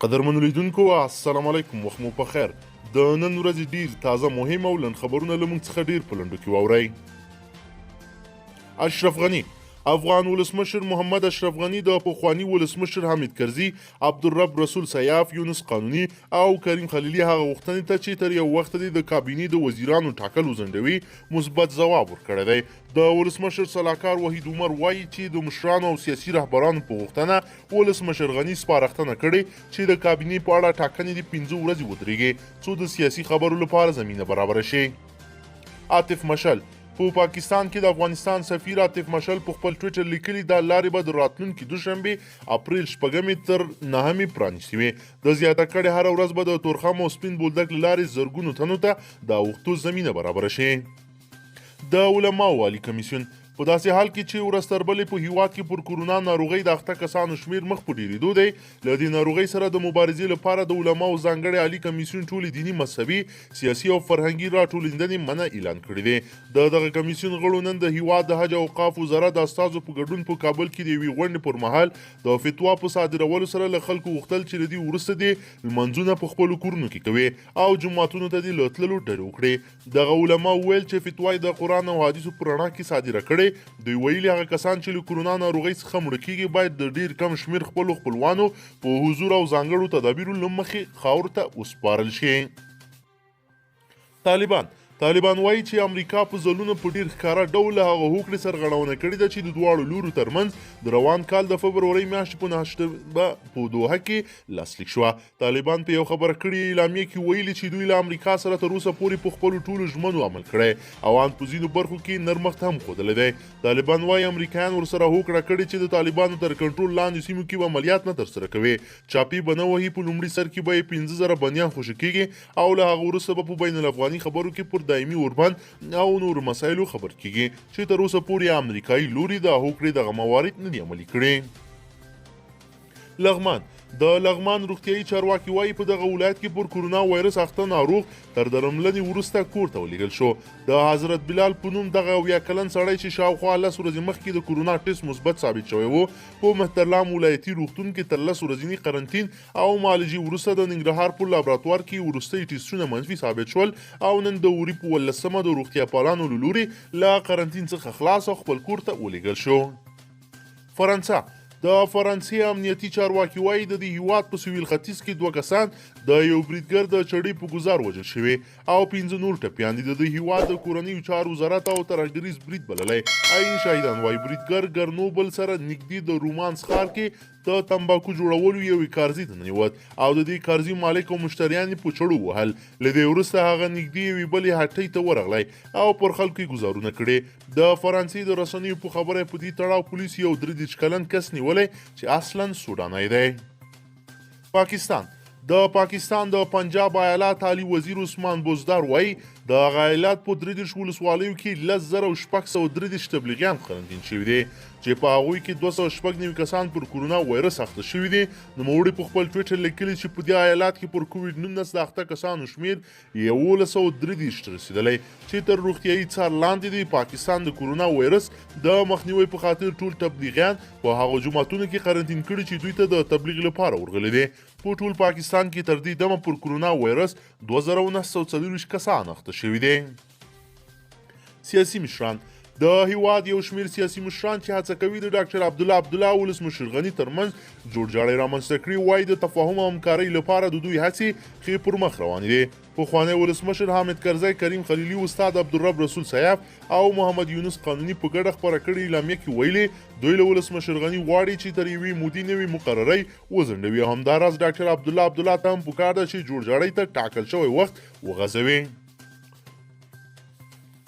قدرمنو لیدونکو السلام علیکم، وخت مو په خیر. د نن ورځې ډیر تازه مهم او لنډ خبرونه له موږ څخه ډیر په لنډو کې واورئ. اشرف غني افغان ولسمشر محمد اشرف غني د پخواني ولسمشر حامد کرزي، عبدالرب رسول سیاف، یونس قانوني او کریم خلیلي هغه غوښتنې ته چې تر یو وخته د کابینې د وزیرانو ټاکل وځنډوي مثبت ځواب ورکړی دی. د ولسمشر سلاکار وحید عمر وایي چې د مشرانو او سیاسي رهبرانو په غوښتنه ولسمشر غني سپارښتنه کړې چې د کابینې په اړه ټاکنې د 5 ورځې ودرېږي څو د سیاسي خبرو لپاره زمینه برابره شي. عاطف مشل په پاکستان کې د افغانستان سفیر عاطف مشل په خپل ټویټر لیکلي دا لارې به د راتلونکي دوشنبه اپریل 6 تر 9 پرانیستې وي. د زیاته کړې هره ورځ به د تورخم او سپین بولدک له لارې زرګونو تنو ته د اوښتو زمینه برابره شي. د علماو والي کمیسیون په داسې حال کې چې ورځ تر بلې په هیواد کې پر کورونا ناروغۍ د اخته کسانو شمیر مخ په ډیریدو دی، له دې ناروغۍ سره د مبارزې لپاره د علماو ځانګړی عالي کمیسیون ټولې دیني، مذهبي، سیاسي او فرهنګي راټولېندنې منع اعلان کړې دی. د دغه کمیسیون غړو نن د هیواد د حج او اوقاف وزارت د استازو په ګډون په کابل کې د یوې غونډې پر مهال د فتوا په صادرولو سره له خلکو غوښتل چې له دې وروسته دې لمونځونه په خپلو کورونو کې کوي او جوماتونو ته دې له تللو ډډه وکړي. دغه علماو ویل چې فتوا یې د قرآن او حدیثو په رڼا کې صادره کړې. دوی ویلي هغه کسان چې له کورونا ناروغۍ څخه مړه کیږي باید د ډیر کم شمیر خپلو خپلوانو په حضور او ځانګړو تدابیرو له مخې خاورو ته وسپارل شي. طالبان وایي چې امریکا په ځلونو په ډیر ښکاره ډول هغه هوکړې سرغړونه کړې ده چې د دواړو لورو ترمنځ د روان کال د فبرورۍ میاشتې په 9 په دوحه کې لاسلیک شوه. طالبان په یو خبره کړې اعلامیه کې ویلي چې دوی له امریکا سره تر اوسه پورې په خپلو ټولو ژمنو عمل کړی او ان په ځینو برخو کې نرمښت هم ښودلی دی. طالبان وایي امریکایان ورسره هوکړه کړې چې د طالبانو تر کنټرول لاندې سیمو کې به عملیات نه ترسره کوي. چاپي به نه وهي، په لومړي سر کې به یې 15,000 بندیان خوشي کېږي او له هغه وروسته به په بین الافغاني خبرو کې پر دایمي اوربند او نور مسایلو خبر کیږي چې تر اوسه پورې امریکایي لوري د هوکړې دغه موارد نه دي عملي کړي. د لغمان روغتیایي چارواکي وایي په دغه ولایت کې پر کورونا وایرس اخته ناروغ تر درملنې وروسته کور ته ولېږل شو. د حضرت بلال په نوم دغه 70 کلن سړی چې شاوخوا 10 ورځې مخکې د کورونا ټیسټ مثبت ثابت شوی و، په مهترلام ولایتي روغتون کې تر 10 ورځني قرنطین او معالجې وروسته د ننګرهار په لابراتوار کې وروستي ټیسټونه منفي ثابت شول او نن د اوري په 18 د روغتیا پالانو له لوري له قرنطین څخه خلاص او خپل کور ته ولېږل شو. فرانسه د فرانسې امنیتي چارواکي وایي د دې هیواد په سویل ختیځ کې 2 کسان د یو بریدګر د چړې په ګزار وژل شوي او 15 نور ټپیان دي. د دې هیواد د کورنیو چارو وزارت او ترهګریز برید بللی. عین شاهدان وایي بریدګر ګرنوبل سره نږدې د رومانس ښار کې د تمباکو جوړولو یوې کارزي ته ننوت او د دې کارزي مالک او مشتریان یې په چړو وهل. له دې وروسته هغه نږدې یوې بلې هټۍ ته ورغلی او پر خلکو یې ګزارونه کړي. د فرانسې د رسنیو په خبره په دې تړاو پولیس یو 33 کلن کس نیولی چې اصلا سودانی دی. پاکستان د پنجاب ایالات عالی وزیر عثمان بزدار وایي د هغه ایالات په 33 ولسوالیو کې 10,633 تبلیغیان قرنطین شوي دي چې په هغوی کې 296 کسان پر کورونا وایرس اخته شوي دي. نوموړي په خپل ټویټر لیکلي چې په دې ایالات کې پر کووډ 19 د اخته کسانو شمیر 1133 ته رسیدلی چې تر روغتیایي څار لاندې دی. پاکستان د کورونا وایرس د مخنیوي په خاطر ټول تبلیغیان په هغو جوماتونو کې قرنطین کړي چې دوی ته د تبلیغ لپاره ورغلي دي. په ټول پاکستان کې تر دې دمه پر کورونا وایرس 2940 کسان اخته شوي دي. سیاسي مشران د هیواد یو شمیر سیاسي مشران چې هڅه کوي د ډاکټر عبدالله او ولسمشر غني ترمنځ جوړجاړی رامنځته کړي وایي د تفاهم او همکارۍ لپاره د دوی هڅې ښې پر مخ روانې دي. پخوانی ولسمشر حامد کرزي، کریم خلیلي، استاد عبدالرب رسول سیاف او محمد یونس قانوني په ګډه خپره کړې اعلامیه کې ویلي دوی له ولسمشر غني غواړي چې تر یوې مودې نوې مقررۍ وځنډوي. همداراز ډاکټر عبدالله ته هم پکار ده چې جوړجاړۍ ته ټاکل شوی وخت وغځوي.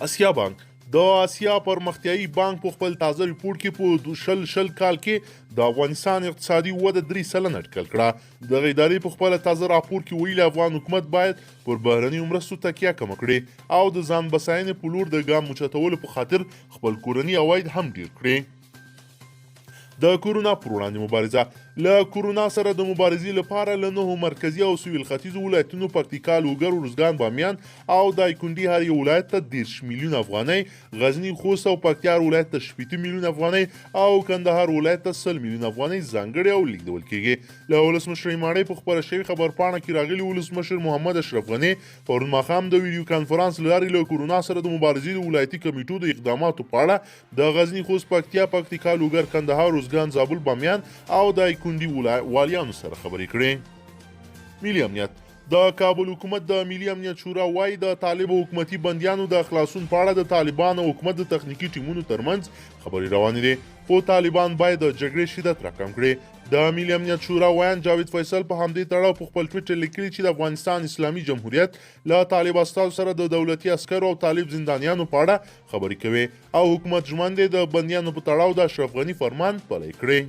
اسیا بانک د آسیا پرمختیایي بانک په خپل تازه ریپورټ کې په شل کال کې د افغانستان اقتصادي وده 3% اټکل کړه. دغه ادارې په خپل تازه راپور کې ویلي افغان حکومت باید پر بهرنیو مرستو تکیه کمه کړي او د ځان بساینې په لور د ګام اوچتولو په خاطر خپل کورني عواید هم ډیر کړي. د کورونا پر وړاندې مبارزه له کورونا سره د مبارزې لپاره له 9 مرکزي او سویل ختیځو ولایتونو پکتیکا، لوګر، ارزګان، بامیان او دایکنډي هر یو ولایت ته 10 میلیونه افغانۍ، غزني، خوست او پکتیکا ولایت ته 8 میلیونه افغانۍ او کندهار ولایت ته 100 میلیونه افغانۍ ځانګړي او لیږدول کیږي. له ولسمشر ایماړۍ په خپره شوې خبرپاڼه کې راغلي ولسمشر محمد اشرف غني پرون ماښام د ویډیو کانفرانس له لارې له کورونا سره د مبارزې د ولایتي کمیټو د اقداماتو په اړه د غزني، خوست، پکتیکا، لوګر، کندهار، ارزګان، زابل، بامیان او دایکنډي والیانو سره خبرې کړې. ملي امنیت د کابل حکومت د ملي امنیت شورا وایي د طالبو حکومتي بندیانو د خلاصون په اړه د طالبان او حکومت د تخنیکي ټیمونو ترمنځ خبرې روانې دي، خو طالبان باید د جګړې شدت راکم کړي. د ملي امنیت شورا ویان جاوید فیصل په همدې تړاو په خپل ټویټر لیکلي چې د افغانستان اسلامي جمهوریت له طالب استازو سره د دولتي عسکرو او طالب زندانیانو په اړه خبرې کوي او حکومت ژمن دی د بندیانو په تړاو د اشرف غني فرمان پلی کړي.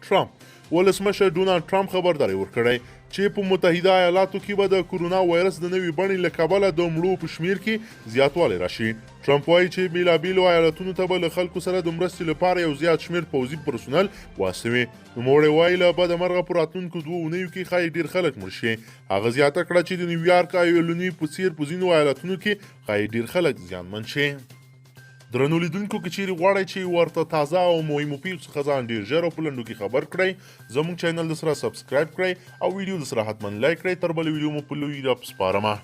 ټرمپ ولسمشر ډونالډ ټرمپ خبرداری ورکړی چې په متحده ایالاتو کې به د کورونا وایرس د نوې بڼې له کبله د مړو په شمیر کې زیاتوالی راشي. ټرمپ وایي چې بېلابېلو ایالتونو ته به له خلکو سره د مرستې لپاره یو زیات شمیر پوځي پرسونل واستوي. نوموړی وایي له بده مرغه په راتلونکو 2 اونیو کې ښایي ډېر خلک مړ شي. هغه زیاته کړه چې د نیویارک او ایلونوي په څېر په ځینو ایالتونو کې ښایي ډېر خلک زیانمن شي. درنو لیدونکو که چیرې غواړئ چې ورته تازه او مهمو پیښو څخه ځان ډېر ژر او په لنډو کې خبر کړئ، زموږ چینل د سره سبسکرایب کړئ او ویډیو د سره حتما لایک کړئ. تر بلې ویډیو مو په لوی رب سپارمه.